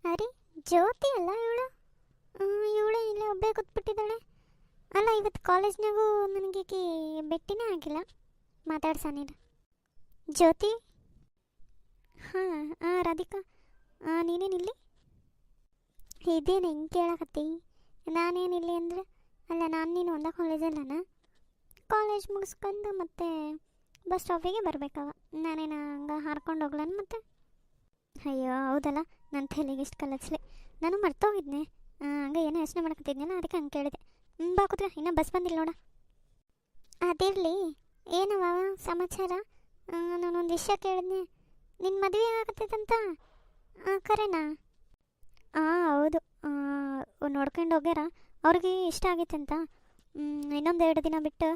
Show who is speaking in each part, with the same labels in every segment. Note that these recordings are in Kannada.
Speaker 1: ಅರೆ, ಜ್ಯೋತಿ ಅಲ್ಲ ಇವಳು? ಇವಳೇ ಇಲ್ಲೇ ಒಬ್ಬೇ ಕೂತ್ಬಿಟ್ಟಿದ್ದಾಳೆ. ಅಲ್ಲ, ಇವತ್ತು ಕಾಲೇಜ್ನಾಗೂ ನನಗೆ ಭೇಟಿನೇ ಆಗಿಲ್ಲ. ಮಾತಾಡ್ಸಾನಿಲ್ಲ. ಜ್ಯೋತಿ? ಹಾಂ ಹಾಂ, ರಾಧಿಕಾ. ನೀನೇನಿಲ್ಲಿ? ಇದೇನು ಹೆಂಗೆ ಕೇಳಕತ್ತಿ? ನಾನೇನಿಲ್ಲಿ ಅಂದರೆ, ಅಲ್ಲ ನಾನು ನೀನು ಒಂದೇ ಕಾಲೇಜಲ್ಲನ? ಕಾಲೇಜ್ ಮುಗಿಸ್ಕೊಂಡು ಮತ್ತೆ ಬಸ್ ಸ್ಟಾಪಿಗೆ ಬರಬೇಕವ. ನಾನೇನು ಹಂಗೆ ಹಾರ್ಕೊಂಡು ಹೋಗ್ಲನ್ ಮತ್ತೆ? ಅಯ್ಯೋ ಹೌದಲ್ಲ, ನನ್ನ ತಲೆಗೆ ಇಷ್ಟು ಕಲಚ್ಲಿ. ನಾನು ಮರ್ತೋಗಿದ್ನೆ. ಹಂಗೆ ಏನೋ ಯೋಚನೆ ಮಾಡ್ಕೊತಿದ್ನಲ್ಲ, ಅದಕ್ಕೆ ಹಂಗೆ ಕೇಳಿದೆ. ಬಾ ಕೂತ್ಕ, ಇನ್ನೂ ಬಸ್ ಬಂದಿಲ್ಲ ನೋಡ. ಅದಿರಲಿ, ಏನವ ಸಮಾಚಾರ? ನಾನೊಂದು ವಿಷಯ ಕೇಳಿದ್ನೆ. ನಿನ್ನ ಮದುವೆ ಆಗತ್ತೈತಂತ ಕರೆನಾ? ಹೌದು. ನೋಡ್ಕೊಂಡು ಹೋಗ್ಯಾರ. ಅವ್ರಿಗೆ ಇಷ್ಟ ಆಗೈತಂತ. ಇನ್ನೊಂದು 2 ದಿನ ಬಿಟ್ಟು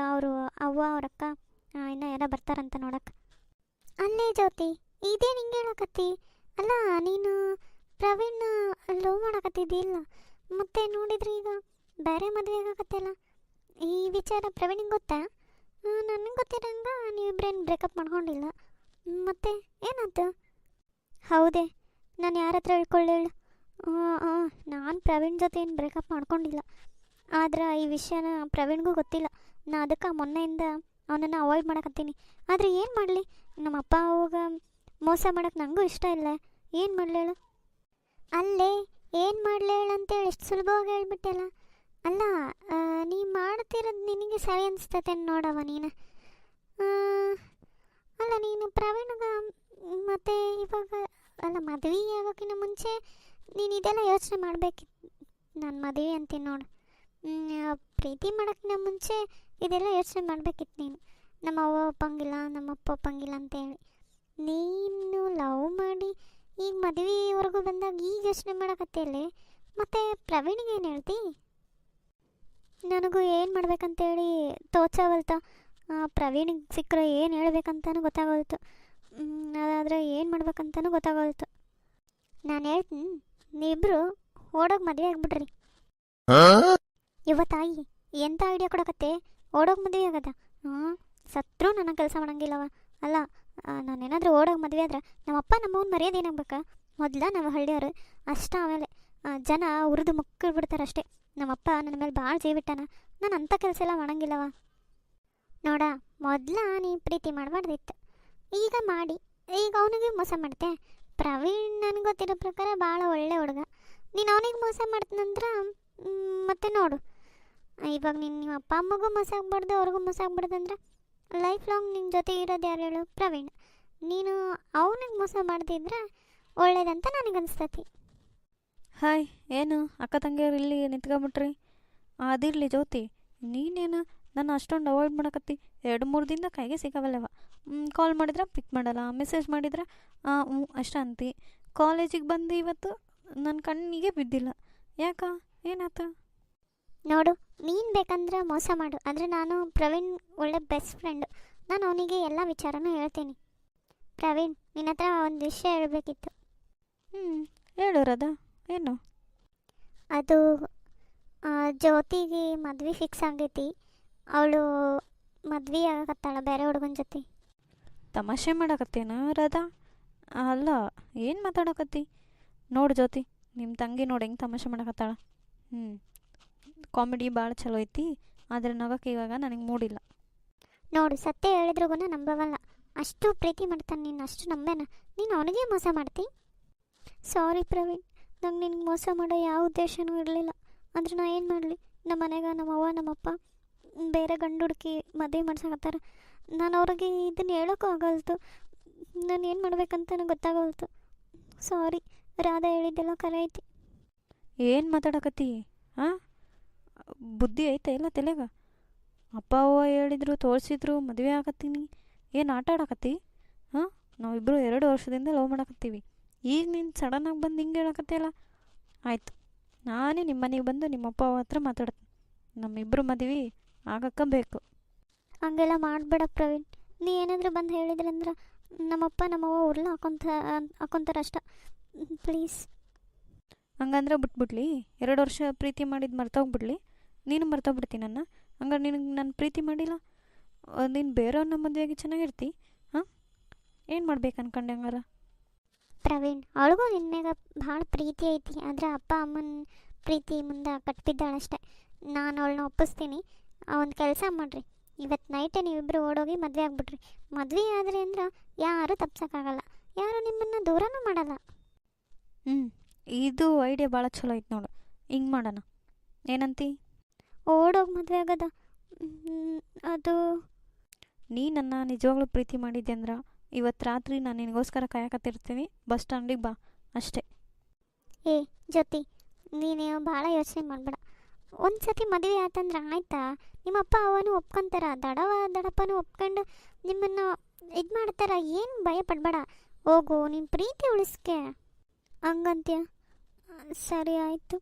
Speaker 1: ಅವರು ಅವ್ವ ಅವ್ರ ಅಕ್ಕ ಇನ್ನೂ ಯಾರೋ ಬರ್ತಾರಂತ ನೋಡಕ್ಕೆ. ಅಲ್ಲೇ ಜ್ಯೋತಿ, ಇದೇನು ಹಿಂಗೆ ಹೇಳಕತ್ತಿ? ಅಲ್ಲ, ನೀನು ಪ್ರವೀಣ್ ಲವ್ ಮಾಡಕತ್ತಿದ್ದಿಲ್ಲ, ಮತ್ತೆ ನೋಡಿದ್ರೆ ಈಗ ಬೇರೆ ಮದುವೆ ಆಗಕತ್ತಲ್ಲ. ಈ ವಿಚಾರ ಪ್ರವೀಣಿಗೆ ಗೊತ್ತಾ? ನನಗೆ ಗೊತ್ತಿರಂಗ ನೀವಿಬ್ರೇನು ಬ್ರೇಕಪ್ ಮಾಡ್ಕೊಂಡಿಲ್ಲ. ಮತ್ತೆ ಏನಾಯ್ತು? ಹೌದೇ, ನಾನು ಯಾರ ಹತ್ರ ಹೇಳ್ಕೊಳ್ಳೇಳು? ನಾನು ಪ್ರವೀಣ್ ಜೊತೆ ಏನು ಬ್ರೇಕಪ್ ಮಾಡ್ಕೊಂಡಿಲ್ಲ. ಆದ್ರೆ ಈ ವಿಷಯನ ಪ್ರವೀಣ್ಗೂ ಗೊತ್ತಿಲ್ಲ. ನಾ ಅದಕ್ಕೆ ಮೊನ್ನೆಯಿಂದ ಅವನನ್ನು ಅವಾಯ್ಡ್ ಮಾಡಕತ್ತೀನಿ. ಆದರೆ ಏನು ಮಾಡಲಿ, ನಮ್ಮ ಅಪ್ಪ ಅವಾಗ ಮೋಸ ಮಾಡೋಕ್ಕೆ ನನಗೂ ಇಷ್ಟ ಇಲ್ಲ. ಏನು ಮಾಡಲೇಳು? ಅಲ್ಲೇ ಏನು ಮಾಡಲೇಳು ಅಂತೇಳಿ ಎಷ್ಟು ಸುಲಭವಾಗಿ ಹೇಳ್ಬಿಟ್ಟೆಲ್ಲ. ಅಲ್ಲ, ನೀ ಮಾಡ್ತಿರೋದು ನಿನಗೆ ಸರಿ ಅನಿಸ್ತತೆ ನೋಡವ ನೀನು. ಅಲ್ಲ, ನೀನು ಪ್ರವೀಣ್ಗ ಮತ್ತೆ ಇವಾಗ ಅಲ್ಲ ಮದುವೆ ಆಗೋಕ್ಕಿಂತ ಮುಂಚೆ ನೀನು ಇದೆಲ್ಲ ಯೋಚನೆ ಮಾಡಬೇಕಿತ್ತು. ನಾನು ಮದುವೆ ಅಂತೀನಿ ನೋಡು. ಪ್ರೀತಿ ಮಾಡೋಕ್ಕಿಂತ ಮುಂಚೆ ಇದೆಲ್ಲ ಯೋಚನೆ ಮಾಡಬೇಕಿತ್ತು ನೀನು. ನಮ್ಮ ಅವ್ವ ಒಪ್ಪಂಗಿಲ್ಲ, ನಮ್ಮ ಅಪ್ಪ ಒಪ್ಪಂಗಿಲ್ಲ ಅಂತೇಳಿ. ನೀನು ಲವ್ ಮಾಡಿ ಈಗ ಮದುವೆವರೆಗೂ ಬಂದಾಗ ಈಗ ಯೋಚನೆ ಮಾಡೋಕತ್ತೇಳಿ. ಮತ್ತು ಪ್ರವೀಣಿಗೆ ಏನು ಹೇಳ್ತಿ? ನನಗೂ ಏನು ಮಾಡ್ಬೇಕಂತೇಳಿ ತೋಚವಲ್ತ. ಪ್ರವೀಣಿಗೆ ಸಿಕ್ಕರೆ ಏನು ಹೇಳ್ಬೇಕಂತನೂ ಗೊತ್ತಾಗೋಲ್ತು. ಅದಾದರೆ ಏನು ಮಾಡ್ಬೇಕಂತನೂ ಗೊತ್ತಾಗೋಲ್ತು. ನಾನು ಹೇಳ್ತೀನಿ, ನೀವಿಬ್ಬರು ಓಡೋಗಿ ಮದುವೆ ಆಗ್ಬಿಡ್ರಿ. ತಾಯಿ ಎಂಥ ಐಡಿಯಾ ಕೊಡಕತ್ತೆ? ಓಡೋಗಿ ಮದುವೆ ಆಗದ? ಸತ್ರೂ ನನ್ನ ಕೆಲಸ ಮಾಡೋಂಗಿಲ್ಲವ. ಅಲ್ಲ, ನಾನೇನಾದರೂ ಓಡೋಗಿ ಮದುವೆ ಆದ್ರೆ ನಮ್ಮಪ್ಪ ನಮ್ಮವ್ನ ಮರ್ಯಾದೆ ಏನಾಗ್ಬೇಕಾ? ಮೊದಲ ನಾವು ಹಳ್ಳಿಯವರು ಅಷ್ಟ. ಆಮೇಲೆ ಜನ ಉರಿದು ಮುಕ್ಕಿಬಿಡ್ತಾರೆ ಅಷ್ಟೇ. ನಮ್ಮಪ್ಪ ನನ್ನ ಮೇಲೆ ಭಾಳ ಜೀವಿಟ್ಟಾನ. ನಾನು ಅಂಥ ಕೆಲಸ ಎಲ್ಲ ಮಾಡೋಂಗಿಲ್ಲವ. ನೋಡ, ಮೊದಲ ನೀ ಪ್ರೀತಿ ಮಾಡಬಾರ್ದಿತ್ತು. ಈಗ ಮಾಡಿ ಈಗ ಅವನಿಗೆ ಮೋಸ ಮಾಡ್ತೆ. ಪ್ರವೀಣ್ ನನಗೆ ಗೊತ್ತಿರೋ ಪ್ರಕಾರ ಭಾಳ ಒಳ್ಳೆ ಹುಡುಗ. ನೀನು ಅವನಿಗೆ ಮೋಸ ಮಾಡ್ತೀನಂದ್ರೆ ಮತ್ತೆ ನೋಡು, ಇವಾಗ ನಿಮ್ಮ ಅಪ್ಪ ಅಮ್ಮಗೂ ಮೋಸ ಆಗ್ಬಾರ್ದು, ಅವ್ರಿಗೂ ಮೋಸ ಆಗ್ಬಾರ್ದು ಅಂದ್ರೆ ಲೈಫ್ ಲಾಂಗ್ ನಿನ್ನ ಜೊತೆ ಇರೋದು ಯಾರು ಹೇಳು? ಪ್ರವೀಣ್. ನೀನು ಅವನಿಗೆ ಮೋಸ ಮಾಡ್ತಿದ್ರೆ ಒಳ್ಳೇದಂತ ನನಗನ್ಸ್ತತಿ.
Speaker 2: ಹಾಯ್, ಏನು ಅಕ್ಕ ತಂಗಿಯರು ಇಲ್ಲಿ ನಿಂತ್ಕೊಂಬಿಟ್ರಿ? ಅದಿರಲಿ ಜ್ಯೋತಿ, ನೀನೇನು ನಾನು ಅಷ್ಟೊಂದು ಅವಾಯ್ಡ್ ಮಾಡಕತ್ತಿ? 2-3 ದಿನದ ಕೈಗೆ ಸಿಗವಲ್ಲವ. ಕಾಲ್ ಮಾಡಿದ್ರೆ ಪಿಕ್ ಮಾಡಲ್ಲ, ಮೆಸೇಜ್ ಮಾಡಿದ್ರೆ ಅಷ್ಟ ಅಂತಿ. ಕಾಲೇಜಿಗೆ ಬಂದು ಇವತ್ತು ನನ್ನ ಕಣ್ಣಿಗೆ ಬಿದ್ದಿಲ್ಲ. ಯಾಕ? ಏನಾತ?
Speaker 1: ನೋಡು, ನೀನು ಬೇಕಂದ್ರೆ ಮೋಸ ಮಾಡು, ಆದರೆ ನಾನು ಪ್ರವೀಣ್ ಒಳ್ಳೆ ಬೆಸ್ಟ್ ಫ್ರೆಂಡು. ನಾನು ಅವನಿಗೆ ಎಲ್ಲ ವಿಚಾರನೂ ಹೇಳ್ತೀನಿ. ಪ್ರವೀಣ್, ನಿನ್ನ ಹತ್ರ ಒಂದು ವಿಷಯ ಹೇಳಬೇಕಿತ್ತು.
Speaker 2: ಹೇಳೋರದ ಏನು?
Speaker 1: ಅದು ಜ್ಯೋತಿಗೆ ಮದ್ವೆ ಫಿಕ್ಸ್ ಆಗೈತಿ. ಅವಳು ಮದ್ವೆ ಆಗಕತ್ತಾಳ ಬೇರೆ ಹುಡುಗನ ಜೊತೆ.
Speaker 2: ತಮಾಷೆ ಮಾಡಕತ್ತೇನ ರಾಧಾ? ಅಲ್ಲ, ಏನು ಮಾತಾಡಕತ್ತಿ? ನೋಡು ಜ್ಯೋತಿ, ನಿಮ್ಮ ತಂಗಿ ನೋಡಿ ಹೆಂಗೆ ತಮಾಷೆ ಮಾಡಕತ್ತಾಳ. ಕಾಮಿಡಿ ಭಾಳ ಚಲೋ ಐತಿ, ಆದರೆ ನಗಕ್ಕೆ ಇವಾಗ ನನಗೆ ಮೂಡಿಲ್ಲ.
Speaker 1: ನೋಡು, ಸತ್ಯ ಹೇಳಿದ್ರಿಗೂ ನಂಬವಲ್ಲ. ಅಷ್ಟು ಪ್ರೀತಿ ಮಾಡ್ತಾನೆ ನೀನು, ಅಷ್ಟು ನಂಬೇನ. ನೀನು ಅವನಿಗೆ ಮೋಸ ಮಾಡ್ತಿ? ಸಾರಿ ಪ್ರವೀಣ್, ನಂಗೆ ನಿನ್ಗೆ ಮೋಸ ಮಾಡೋ ಯಾವ ಉದ್ದೇಶನೂ ಇರಲಿಲ್ಲ. ಅಂದ್ರೆ ನಾ ಏನು ಮಾಡಲಿ? ನಮ್ಮ ಮನೆಗೆ ನಮ್ಮವ್ವ ನಮ್ಮಪ್ಪ ಬೇರೆ ಗಂಡು ಹುಡುಕಿ ಮದುವೆ ಮಾಡ್ಸಕತ್ತಾರ. ನಾನು ಅವ್ರಿಗೆ ಇದನ್ನು ಹೇಳೋಕ್ಕೂ ಆಗಲ್ತು. ನಾನು ಏನು ಮಾಡ್ಬೇಕಂತನೂ ಗೊತ್ತಾಗಲ್ತು. ಸಾರಿ, ರಾಧಾ ಹೇಳಿದ್ದೆಲ್ಲ ಕರೆ ಐತಿ.
Speaker 2: ಏನು ಮಾತಾಡಕತ್ತಿ? ಬುದ್ಧಿ ಐತೆ ಇಲ್ಲ ತಲೆಗ? ಅಪ್ಪ ಅವ್ವ ಹೇಳಿದ್ರು, ತೋರಿಸಿದ್ರು, ಮದುವೆ ಆಗತ್ತೀನಿ. ಏನು ಆಟ ಆಡಕತ್ತಿ? ನಾವಿಬ್ಬರು 2 ವರ್ಷದಿಂದ ಲವ್ ಮಾಡಕತ್ತೀವಿ. ಈಗ ನೀನು ಸಡನ್ನಾಗಿ ಬಂದು ಹಿಂಗೆ ಹೇಳಕತ್ತಿಯಲ್ಲ. ಆಯಿತು, ನಾನೇ ನಿಮ್ಮ ಮನೆಗೆ ಬಂದು ನಿಮ್ಮ ಅಪ್ಪ ಅವ್ವ ಹತ್ರ ಮಾತಾಡ್ತೀನಿ. ನಮ್ಮಿಬ್ಬರು ಮದುವೆ ಆಗಕ್ಕೆ ಬೇಕು.
Speaker 1: ಹಂಗೆಲ್ಲ ಮಾಡಬೇಡ ಪ್ರವೀಣ್. ನೀ ಏನಾದರೂ ಬಂದು ಹೇಳಿದ್ರಂದ್ರೆ ನಮ್ಮಪ್ಪ ನಮ್ಮವ್ವ ಉರ್ಲ ಹಾಕೊಂತಾರೆ ಅಷ್ಟ. ಪ್ಲೀಸ್.
Speaker 2: ಹಂಗಂದ್ರೆ ಬಿಟ್ಬಿಡ್ಲಿ? 2 ವರ್ಷ ಪ್ರೀತಿ ಮಾಡಿದ್ದು ಮರ್ತೋಗ್ಬಿಡ್ಲಿ? ನೀನು ಮರ್ತೋಗ್ಬಿಡ್ತೀನಿ ನನ್ನ? ಹಂಗಾರೆ ನಿನಗೆ ನಾನು ಪ್ರೀತಿ ಮಾಡಿಲ್ಲ, ನೀನು ಬೇರೆಯವ್ರನ್ನ ಮದುವೆಯಾಗಿ ಚೆನ್ನಾಗಿರ್ತಿ? ಏನು ಮಾಡ್ಬೇಕು ಅನ್ಕೊಂಡೆ ಹಂಗಾರ?
Speaker 1: ಪ್ರವೀಣ್, ಅವಳಿಗೂ ನಿನ್ನೆಗ ಭಾಳ ಪ್ರೀತಿ ಐತಿ, ಆದರೆ ಅಪ್ಪ ಅಮ್ಮನ ಪ್ರೀತಿ ಮುಂದೆ ಕಟ್ಬಿದ್ದಾಳಷ್ಟೆ. ನಾನು ಅವಳನ್ನ ಒಪ್ಪಿಸ್ತೀನಿ. ಒಂದು ಕೆಲಸ ಮಾಡಿರಿ, ಇವತ್ತು ನೈಟೇ ನೀವಿಬ್ಬರು ಓಡೋಗಿ ಮದುವೆ ಆಗ್ಬಿಟ್ರಿ. ಮದುವೆ ಆದರೆ ಅಂದ್ರೆ ಯಾರೂ ತಪ್ಸೋಕ್ಕಾಗಲ್ಲ, ಯಾರು ನಿಮ್ಮನ್ನು ದೂರನೂ ಮಾಡಲ್ಲ.
Speaker 2: ಇದು ಐಡಿಯಾ ಭಾಳ ಚಲೋ ಐತೆ ನೋಡು. ಹಿಂಗೆ ಮಾಡೋಣ, ಏನಂತಿ?
Speaker 1: ಓಡೋಗಿ ಮದುವೆ ಆಗೋದ? ಅದು
Speaker 2: ನೀ ನನ್ನ ನಿಜವಾಗ್ಲೂ ಪ್ರೀತಿ ಮಾಡಿದ್ದೆ ಅಂದ್ರೆ ಇವತ್ತು ರಾತ್ರಿ ನಾನು ನಿನಗೋಸ್ಕರ ಕಾಯಕತ್ತಿರ್ತೀನಿ, ಬಸ್ ಸ್ಟ್ಯಾಂಡಿಗೆ ಬಾ ಅಷ್ಟೇ.
Speaker 1: ಏ ಜ್ಯೋತಿ, ನೀನು ಭಾಳ ಯೋಚನೆ ಮಾಡಬೇಡ. ಒಂದು ಸತಿ ಮದುವೆ ಆತಂದ್ರೆ ಆಯ್ತಾ, ನಿಮ್ಮ ಅಪ್ಪ ಅವನು ಒಪ್ಕೊಂತಾರ, ದಡಪ್ಪನೂ ಒಪ್ಕೊಂಡು ನಿಮ್ಮನ್ನು ಇದು ಮಾಡ್ತಾರ. ಏನು ಭಯ ಪಡಬೇಡ, ಹೋಗು, ನಿನ್ನ ಪ್ರೀತಿ ಉಳಿಸ್ಕೆ. ಹಂಗಂತ್ಯ? ಸರಿ ಆಯಿತು.